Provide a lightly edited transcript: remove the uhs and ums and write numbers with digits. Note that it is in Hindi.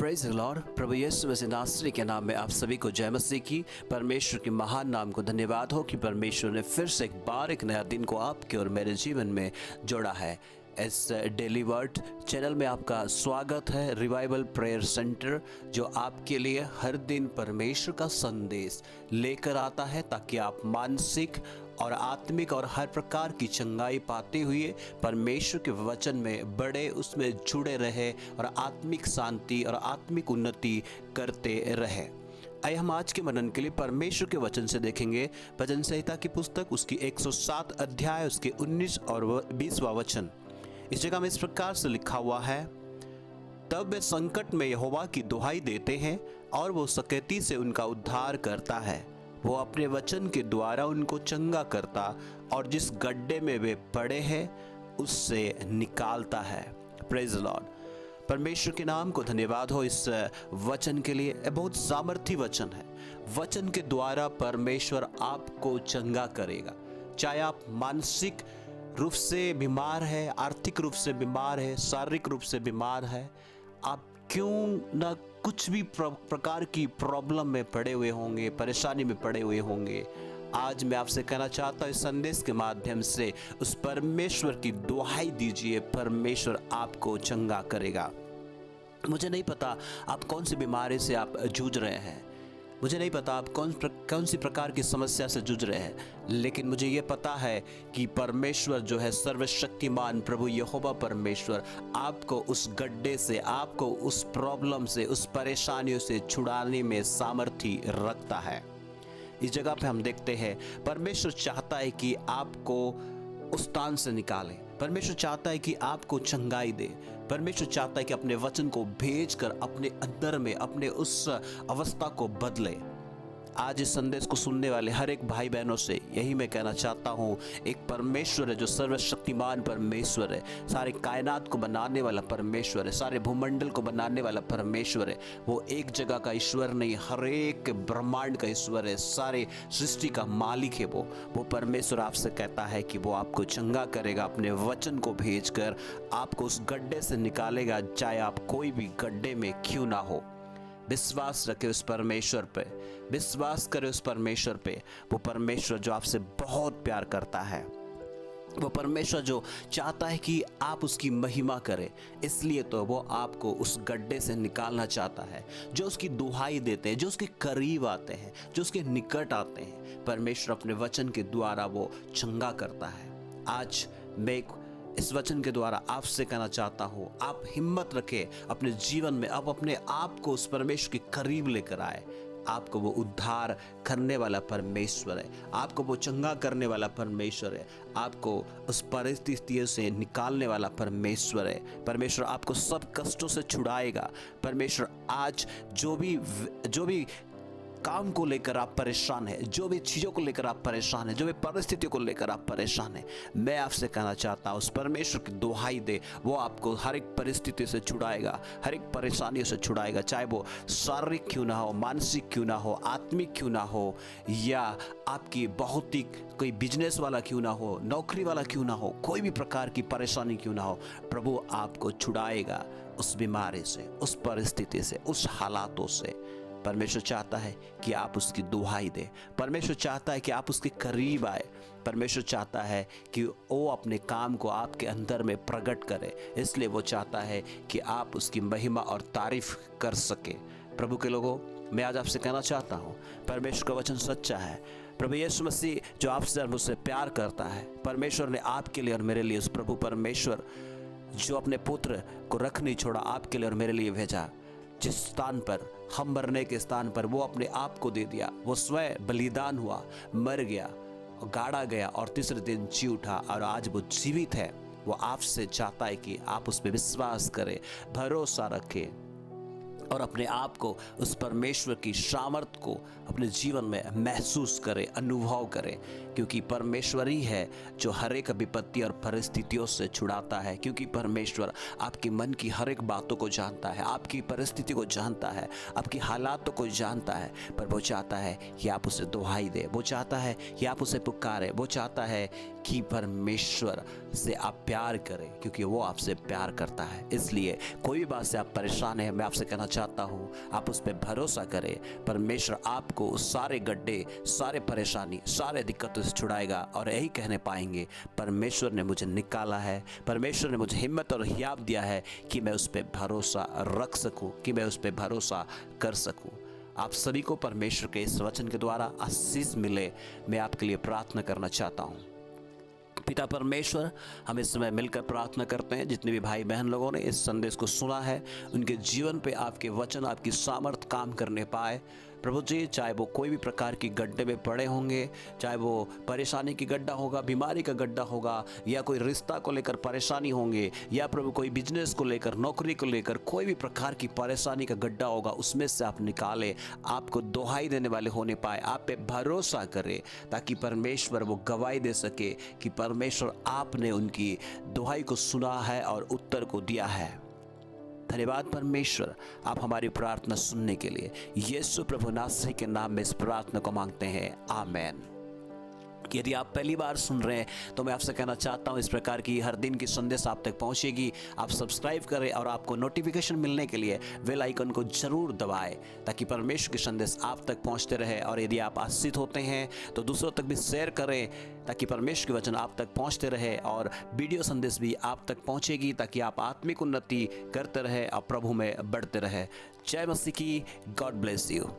Praise the Lord. प्रभु यीशु मसीह नासरी के नाम में आप सभी को जय मसीह की। परमेश्वर के महान नाम को धन्यवाद हो कि परमेश्वर ने फिर से एक नया दिन को आपके और मेरे जीवन में जोड़ा है। इस डेली वर्ड चैनल में आपका स्वागत है। रिवाइवल प्रेयर सेंटर जो आपके लिए हर दिन परमेश्वर का संदेश लेकर आता है ताकि आप मानसिक और आत्मिक और हर प्रकार की चंगाई पाते हुए परमेश्वर के वचन में बड़े, उसमें जुड़े रहे और आत्मिक शांति और आत्मिक उन्नति करते रहे। आइए हम आज के मनन के लिए परमेश्वर के वचन से देखेंगे भजन संहिता की पुस्तक उसकी 107 अध्याय उसके 19 और 20वां वचन। इस जगह में इस प्रकार से लिखा हुआ है, तब वे संकट में यहोवा की दुहाई देते हैं और वो सकैती से उनका उद्धार करता है। वो अपने वचन के द्वारा उनको चंगा करता और जिस गड्ढे में वे पड़े हैं उससे निकालता है। Praise the Lord. परमेश्वर के नाम को धन्यवाद हो इस वचन के लिए। यह बहुत सामर्थी वचन है। वचन के द्वारा परमेश्वर आपको चंगा करेगा। चाहे आप मानसिक रूप से बीमार है, आर्थिक रूप से बीमार है, शारीरिक रूप से बीमार है, आप क्यों ना कुछ भी प्रकार की प्रॉब्लम में पड़े हुए होंगे, परेशानी में पड़े हुए होंगे, आज मैं आपसे कहना चाहता हूँ इस संदेश के माध्यम से उस परमेश्वर की दुहाई दीजिए। परमेश्वर आपको चंगा करेगा। मुझे नहीं पता आप कौन सी बीमारी से आप जूझ रहे हैं, मुझे नहीं पता आप कौन सी प्रकार की समस्या से जूझ रहे हैं, लेकिन मुझे ये पता है कि परमेश्वर जो है सर्वशक्तिमान प्रभु यहोवा परमेश्वर आपको उस गड्ढे से, आपको उस प्रॉब्लम से, उस परेशानियों से छुड़ाने में सामर्थ्य रखता है। इस जगह पे हम देखते हैं परमेश्वर चाहता है कि आपको उस स्थान से निकाले। परमेश्वर चाहता है कि आपको चंगाई दे। परमेश्वर चाहता है कि अपने वचन को भेजकर अपने अंदर में अपने उस अवस्था को बदले। आज इस संदेश को सुनने वाले हर एक भाई बहनों से यही मैं कहना चाहता हूँ, एक परमेश्वर है जो सर्वशक्तिमान परमेश्वर है, सारे कायनात को बनाने वाला परमेश्वर है, सारे भूमंडल को बनाने वाला परमेश्वर है। वो एक जगह का ईश्वर नहीं, हर एक ब्रह्मांड का ईश्वर है, सारे सृष्टि का मालिक है। वो परमेश्वर आपसे कहता है कि वो आपको चंगा करेगा। अपने वचन को भेजकर आपको उस गड्ढे से निकालेगा, चाहे आप कोई भी गड्ढे में क्यों ना हो। विश्वास रखे उस परमेश्वर पे, विश्वास करे उस परमेश्वर पे। वो परमेश्वर जो आपसे बहुत प्यार करता है, वो परमेश्वर जो चाहता है कि आप उसकी महिमा करें, इसलिए तो वो आपको उस गड्ढे से निकालना चाहता है। जो उसकी दुहाई देते हैं, जो उसके करीब आते हैं, जो उसके निकट आते हैं, परमेश्वर अपने वचन के द्वारा वो चंगा करता है। आज मैं इस वचन के द्वारा आपसे कहना चाहता हूँ, आप हिम्मत रखें अपने जीवन में, आप अपने आप को उस परमेश्वर के करीब लेकर आए। आपको वो उद्धार करने वाला परमेश्वर है, आपको वो चंगा करने वाला परमेश्वर है, आपको उस परिस्थितियों से निकालने वाला परमेश्वर है। परमेश्वर आपको सब कष्टों से छुड़ाएगा। परमेश्वर आज जो भी काम को लेकर आप परेशान हैं, जो भी चीज़ों को लेकर आप परेशान हैं, जो भी परिस्थितियों को लेकर आप परेशान हैं, मैं आपसे कहना चाहता हूँ उस परमेश्वर की दुहाई दे। वो आपको हर एक परिस्थिति से छुड़ाएगा, हर एक परेशानियों से छुड़ाएगा, चाहे वो शारीरिक क्यों ना हो, मानसिक क्यों ना हो, आत्मिक क्यों ना हो, या आपकी बहुत ही कोई बिजनेस वाला क्यों ना हो, नौकरी वाला क्यों ना हो, कोई भी प्रकार की परेशानी क्यों ना हो, प्रभु आपको छुड़ाएगा उस बीमारी से, उस परिस्थिति से, उस हालातों से। परमेश्वर चाहता है कि आप उसकी दुहाई दें। परमेश्वर चाहता है कि आप उसके करीब आए। परमेश्वर चाहता है कि वो अपने काम को आपके अंदर में प्रकट करे, इसलिए वो चाहता है कि आप उसकी महिमा और तारीफ कर सके। प्रभु के लोगों, मैं आज आपसे कहना चाहता हूँ, परमेश्वर का वचन सच्चा है। प्रभु यीशु मसीह जो आपसे और मुझसे प्यार करता है, परमेश्वर ने आपके लिए और मेरे लिए, उस प्रभु परमेश्वर जो अपने पुत्र को रख नहीं छोड़ा, आपके लिए और मेरे लिए भेजा। जिस स्थान पर हम मरने के स्थान पर वो अपने आप को दे दिया, वो स्वयं बलिदान हुआ, मर गया, गाड़ा गया और तीसरे दिन जी उठा और आज वो जीवित है। वो आपसे चाहता है कि आप उस पर विश्वास करें, भरोसा रखें और अपने आप को उस परमेश्वर की सामर्थ को अपने जीवन में महसूस करें, अनुभव करें क्योंकि परमेश्वर ही है जो हर एक विपत्ति और परिस्थितियों से छुड़ाता है, क्योंकि परमेश्वर आपके मन की हर एक बातों को जानता है, आपकी परिस्थिति को जानता है, आपकी हालातों को जानता है। पर वो चाहता है कि आप उसे दुहाई दे, वो चाहता है कि आप उसे पुकारें, वो चाहता है कि परमेश्वर से आप प्यार करें, क्योंकि वो आपसे प्यार करता है। इसलिए कोई भी बात से आप परेशान हैं, मैं आपसे कहना चाहता हूँ आप उस पर भरोसा करें। परमेश्वर आपको उस सारे गड्ढे, सारे परेशानी, सारे दिक्कतों से छुड़ाएगा और यही कहने पाएंगे, परमेश्वर ने मुझे निकाला है, परमेश्वर ने मुझे हिम्मत और हियाव दिया है कि मैं उस पर भरोसा रख सकूं, कि मैं उस पर भरोसा कर सकूं। आप सभी को परमेश्वर के इस वचन के द्वारा आशीष मिले, मैं आपके लिए प्रार्थना करना चाहता हूँ। पिता परमेश्वर, हम इस समय मिलकर प्रार्थना करते हैं, जितने भी भाई बहन लोगों ने इस संदेश को सुना है, उनके जीवन पे आपके वचन, आपकी सामर्थ काम करने पाए। प्रभु जी, चाहे वो कोई भी प्रकार की गड्ढे में पड़े होंगे, चाहे वो परेशानी की गड्ढा होगा, बीमारी का गड्ढा होगा, या कोई रिश्ता को लेकर परेशानी होंगे, या प्रभु कोई बिजनेस को लेकर, नौकरी को लेकर कोई भी प्रकार की परेशानी का गड्ढा होगा, उसमें से आप निकाले, आपको दुहाई देने वाले होने पाए, आप पे भरोसा करें, ताकि परमेश्वर वो गवाही दे सके कि परमेश्वर आपने उनकी दुहाई को सुना है और उत्तर को दिया है। धन्यवाद परमेश्वर, आप हमारी प्रार्थना सुनने के लिए यीशु प्रभु नासरी के नाम में इस प्रार्थना को मांगते हैं, आमेन। यदि आप पहली बार सुन रहे हैं तो मैं आपसे कहना चाहता हूं, इस प्रकार की हर दिन की संदेश आप तक पहुंचेगी। आप सब्सक्राइब करें और आपको नोटिफिकेशन मिलने के लिए बेल आइकन को जरूर दबाएं, ताकि परमेश्वर की संदेश आप तक पहुंचते रहे। और यदि आप आशीषित होते हैं तो दूसरों तक भी शेयर करें, ताकि परमेश्वर के वचन आप तक पहुंचते रहे और वीडियो संदेश भी आप तक पहुंचेगी, ताकि आप आत्मिक उन्नति करते रहे और प्रभु में बढ़ते रहे। जय मसीह की। God bless you.